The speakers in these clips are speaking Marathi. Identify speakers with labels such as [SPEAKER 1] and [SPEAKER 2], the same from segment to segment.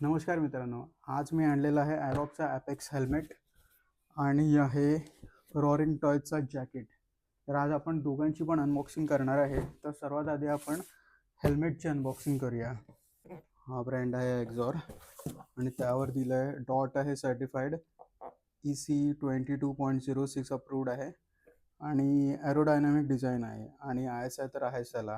[SPEAKER 1] नमस्कार मित्रांनो, आज मी आणलेला आहे ॲरोकचा ॲपेक्स हेल्मेट आणि आहे रॉरिंग टॉयचा जॅकेट. तर आज आपण दोघांची पण अनबॉक्सिंग करणार आहे. तर सर्वात आधी आपण हेल्मेटची अनबॉक्सिंग करूया. हा ब्रँड आहे एक्झॉर आणि त्यावर दिलं आहे डॉट आहे सर्टिफाईड EC22.06 अप्रूव्ड आहे आणि एरोडायनामिक डिझाईन आहे आणि ISI तर आहेच त्याला.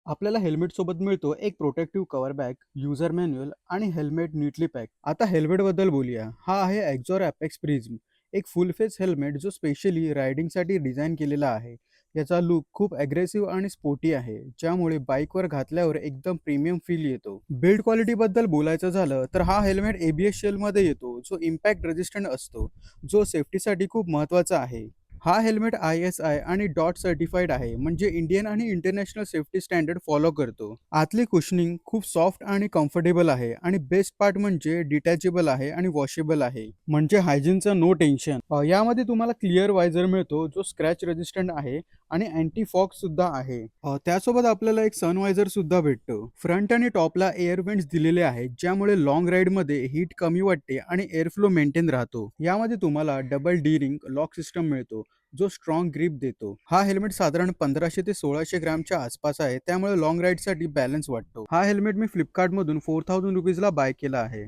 [SPEAKER 1] आपल्याला हेल्मेट सोबत मिळतो एक protective cover bag, user manual आणि हेल्मेट नीटली पॅक. आता हेल्मेट बद्दल बोलूया. हा आहे एक्झॉर ॲपेक्स प्रिझम, एक फुल फेस हेल्मेट जो स्पेशली रायडिंगसाठी डिझाईन केलेला आहे. याचा लुक खूप ॲग्रेसिव्ह आणि स्पोर्टी आहे, ज्यामुळे बाईकवर घातल्यावर एकदम प्रीमियम फील येतो. बिल्ड क्वालिटीबद्दल बोलायचं झालं तर हा हेल्मेट ABS शेलमध्ये येतो, जो इम्पॅक्ट रेजिस्टंट असतो, जो सेफ्टीसाठी खूप महत्त्वाचा आहे. हा हेल्मेट ISI आणि डॉट सर्टिफाईड आहे, म्हणजे इंडियन आणि इंटरनॅशनल सेफ्टी स्टँडर्ड फॉलो करतो. आतली कुशनिंग खूप सॉफ्ट आणि कम्फर्टेबल आहे आणि बेस्ट पार्ट म्हणजे डिटॅचेबल आहे आणि वॉशेबल आहे, म्हणजे हायजीनचं नो टेन्शन. यामध्ये तुम्हाला क्लिअर वायझर मिळतो, जो स्क्रॅच रेजिस्टंट आहे आणि अँटी फॉग सुद्धा आहे. त्यासोबत आपल्याला एक सन वायझर सुद्धा भेटतो. फ्रंट आणि टॉपला एअर वेंट्स दिलेले आहेत, ज्यामुळे लॉंग राईडमध्ये हीट कमी वाटते आणि एअर फ्लो मेंटेन राहतो. यामध्ये तुम्हाला double D ring lock system मिळतो, जो स्ट्रॉंग ग्रिप देतो. हा हेल्मेट साधारण 1500 ते 1600 ग्रॅमच्या आसपास आहे, त्यामुळे लॉंग राईडसाठी बॅलन्स वाटतो. हा हेल्मेट मी फ्लिपकार्टमधून 4000 रुपीजला बाय केला आहे.